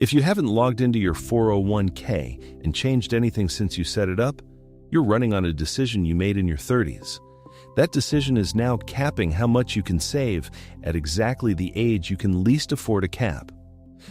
If you haven't logged into your 401k and changed anything since you set it up, you're running on a decision you made in your 30s. That decision is now capping how much you can save at exactly the age you can least afford a cap.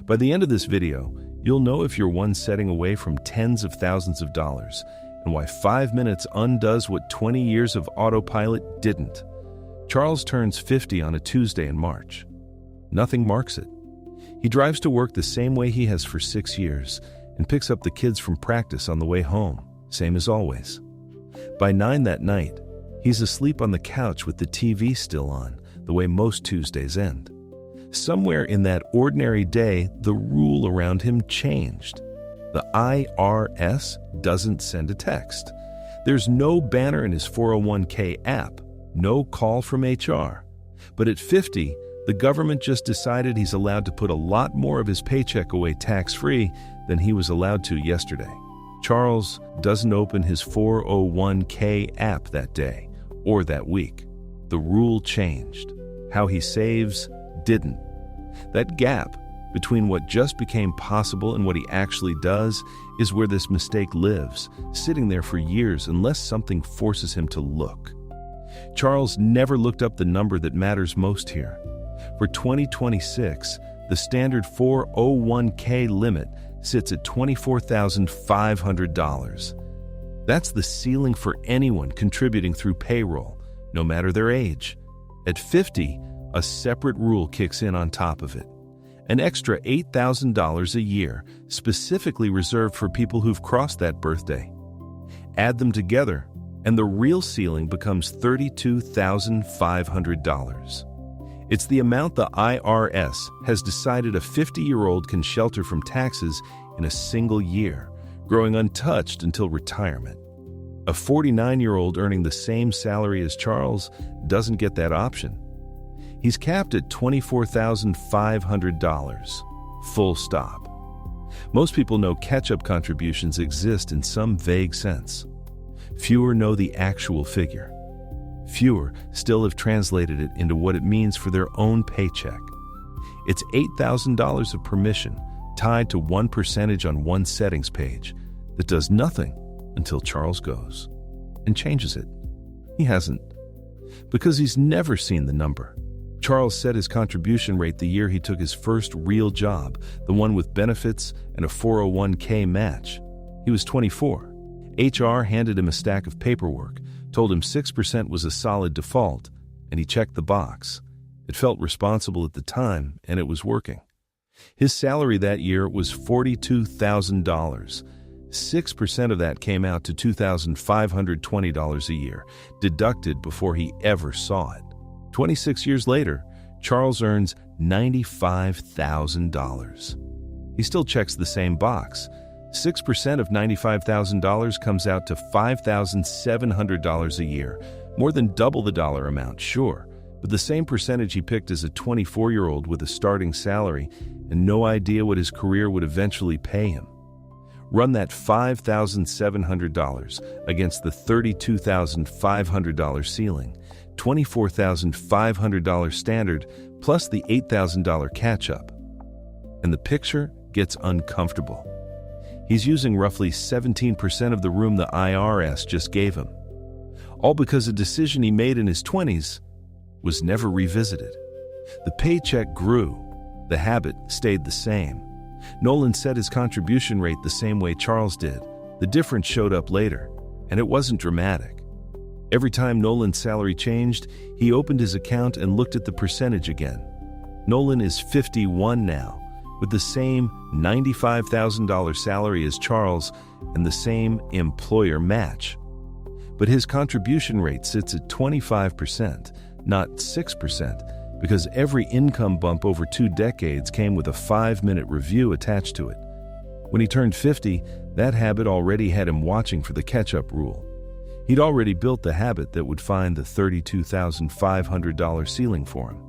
By the end of this video, you'll know if you're one setting away from tens of thousands of dollars and why 5 minutes undoes what 20 years of autopilot didn't. Charles turns 50 on a Tuesday in March. Nothing marks it. He drives to work the same way he has for 6 years and picks up the kids from practice on the way home, same as always. By 9 that night, he's asleep on the couch with the TV still on, the way most Tuesdays end. Somewhere in that ordinary day, the rule around him changed. The IRS doesn't send a text. There's no banner in his 401k app, no call from HR. But at 50, the government just decided he's allowed to put a lot more of his paycheck away tax-free than he was allowed to yesterday. Charles doesn't open his 401k app that day or that week. The rule changed. How he saves didn't. That gap between what just became possible and what he actually does is where this mistake lives, sitting there for years unless something forces him to look. Charles never looked up the number that matters most here. For 2026, the standard 401k limit sits at $24,500. That's the ceiling for anyone contributing through payroll, no matter their age. At 50, a separate rule kicks in on top of it. An extra $8,000 a year, specifically reserved for people who've crossed that birthday. Add them together, and the real ceiling becomes $32,500. It's the amount the IRS has decided a 50-year-old can shelter from taxes in a single year, growing untouched until retirement. A 49-year-old earning the same salary as Charles doesn't get that option. He's capped at $24,500, full stop. Most people know catch-up contributions exist in some vague sense. Fewer know the actual figure. Fewer still have translated it into what it means for their own paycheck. It's $8,000 of permission tied to one percentage on one settings page that does nothing until Charles goes and changes it. He hasn't, because he's never seen the number. Charles set his contribution rate the year he took his first real job, the one with benefits and a 401k match. He was 24. HR handed him a stack of paperwork, told him 6% was a solid default, and he checked the box. It felt responsible at the time, and it was working. His salary that year was $42,000. 6% of that came out to $2,520 a year, deducted before he ever saw it. 26 years later, Charles earns $95,000. He still checks the same box. 6% of $95,000 comes out to $5,700 a year, more than double the dollar amount, sure, but the same percentage he picked as a 24-year-old with a starting salary and no idea what his career would eventually pay him. Run that $5,700 against the $32,500 ceiling, $24,500 standard, plus the $8,000 catch-up. And the picture gets uncomfortable. He's using roughly 17% of the room the IRS just gave him. All because a decision he made in his 20s was never revisited. The paycheck grew. The habit stayed the same. Nolan set his contribution rate the same way Charles did. The difference showed up later, and it wasn't dramatic. Every time Nolan's salary changed, he opened his account and looked at the percentage again. Nolan is 51 now, with the same $95,000 salary as Charles and the same employer match. But his contribution rate sits at 25%, not 6%, because every income bump over 2 decades came with a 5-minute review attached to it. When he turned 50, that habit already had him watching for the catch-up rule. He'd already built the habit that would find the $32,500 ceiling for him.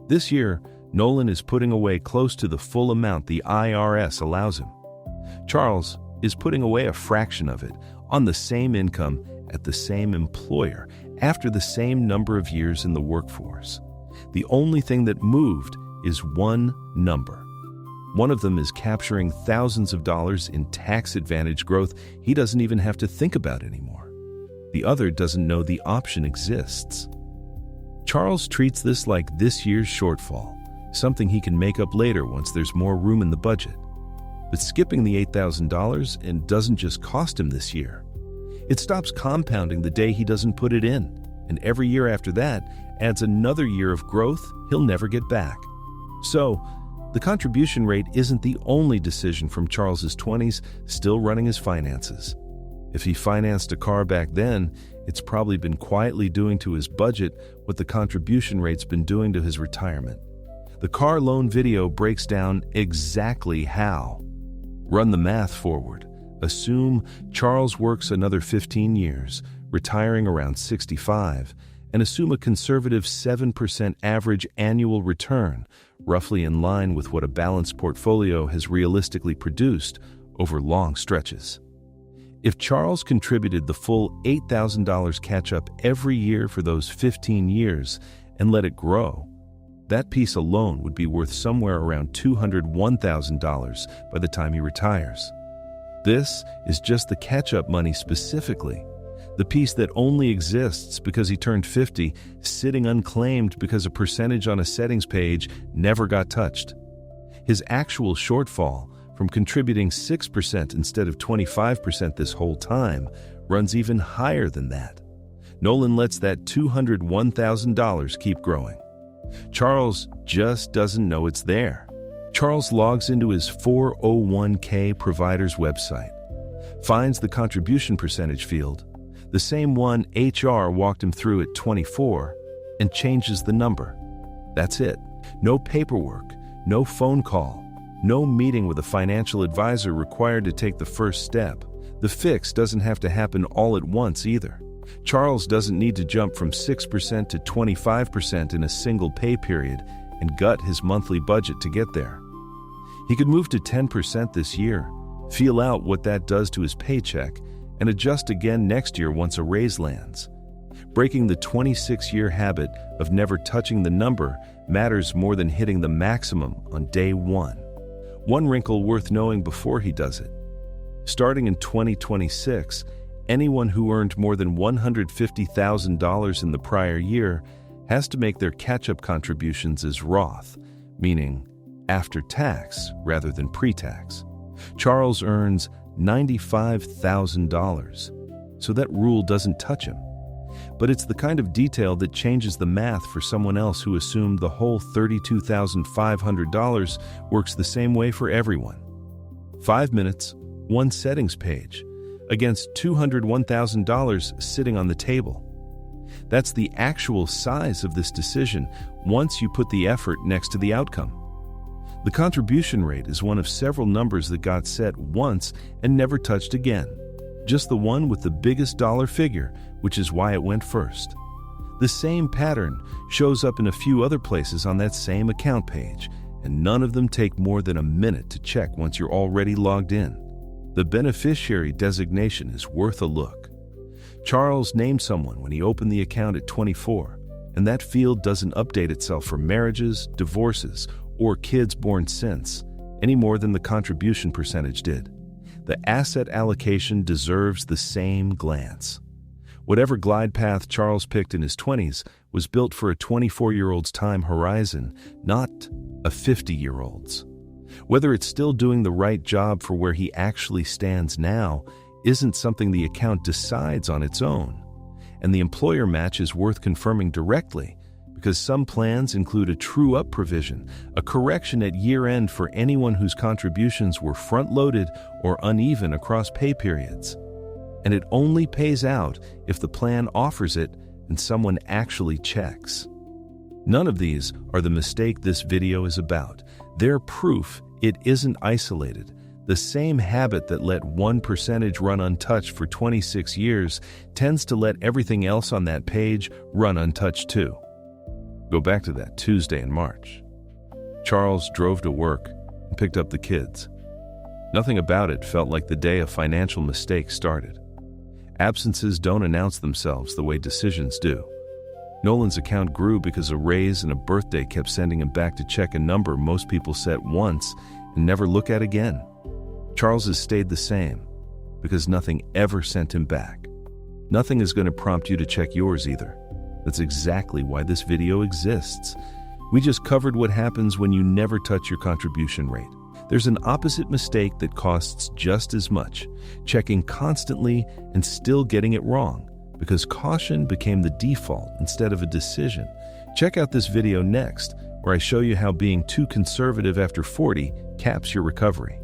This year, Nolan is putting away close to the full amount the IRS allows him. Charles is putting away a fraction of it on the same income at the same employer after the same number of years in the workforce. The only thing that moved is one number. One of them is capturing thousands of dollars in tax-advantage growth he doesn't even have to think about anymore. The other doesn't know the option exists. Charles treats this like this year's shortfall, something he can make up later once there's more room in the budget. But skipping the $8,000 and doesn't just cost him this year. It stops compounding the day he doesn't put it in, and every year after that adds another year of growth he'll never get back. So, the contribution rate isn't the only decision from Charles's 20s still running his finances. If he financed a car back then, it's probably been quietly doing to his budget what the contribution rate's been doing to his retirement. The car loan video breaks down exactly how. Run the math forward. Assume Charles works another 15 years, retiring around 65, and assume a conservative 7% average annual return, roughly in line with what a balanced portfolio has realistically produced over long stretches. If Charles contributed the full $8,000 catch-up every year for those 15 years and let it grow, that piece alone would be worth somewhere around $201,000 by the time he retires. This is just the catch-up money specifically, the piece that only exists because he turned 50, sitting unclaimed because a percentage on a settings page never got touched. His actual shortfall, from contributing 6% instead of 25% this whole time, runs even higher than that. Nolan lets that $201,000 keep growing. Charles just doesn't know it's there. Charles logs into his 401k provider's website, finds the contribution percentage field, the same one HR walked him through at 24, and changes the number. That's it. No paperwork, no phone call, no meeting with a financial advisor required to take the first step. The fix doesn't have to happen all at once either. Charles doesn't need to jump from 6% to 25% in a single pay period and gut his monthly budget to get there. He could move to 10% this year, feel out what that does to his paycheck, and adjust again next year once a raise lands. Breaking the 26-year habit of never touching the number matters more than hitting the maximum on day one. One wrinkle worth knowing before he does it. Starting in 2026, anyone who earned more than $150,000 in the prior year has to make their catch-up contributions as Roth, meaning after tax rather than pre-tax. Charles earns $95,000, so that rule doesn't touch him. But it's the kind of detail that changes the math for someone else who assumed the whole $32,500 works the same way for everyone. 5 minutes, one settings page, against $201,000 sitting on the table. That's the actual size of this decision once you put the effort next to the outcome. The contribution rate is one of several numbers that got set once and never touched again. Just the one with the biggest dollar figure, which is why it went first. The same pattern shows up in a few other places on that same account page, and none of them take more than a minute to check once you're already logged in. The beneficiary designation is worth a look. Charles named someone when he opened the account at 24, and that field doesn't update itself for marriages, divorces, or kids born since, any more than the contribution percentage did. The asset allocation deserves the same glance. Whatever glide path Charles picked in his 20s was built for a 24-year-old's time horizon, not a 50-year-old's. Whether it's still doing the right job for where he actually stands now isn't something the account decides on its own. And the employer match is worth confirming directly, because some plans include a true-up provision, a correction at year-end for anyone whose contributions were front-loaded or uneven across pay periods. And it only pays out if the plan offers it and someone actually checks. None of these are the mistake this video is about. They're proof it isn't isolated. The same habit that let one percentage run untouched for 26 years tends to let everything else on that page run untouched too. Go back to that Tuesday in March. Charles drove to work and picked up the kids. Nothing about it felt like the day a financial mistake started. Absences don't announce themselves the way decisions do. Nolan's account grew because a raise and a birthday kept sending him back to check a number most people set once and never look at again. Charles has stayed the same because nothing ever sent him back. Nothing is going to prompt you to check yours either. That's exactly why this video exists. We just covered what happens when you never touch your contribution rate. There's an opposite mistake that costs just as much, checking constantly and still getting it wrong, because caution became the default instead of a decision. Check out this video next, where I show you how being too conservative after 40 caps your recovery.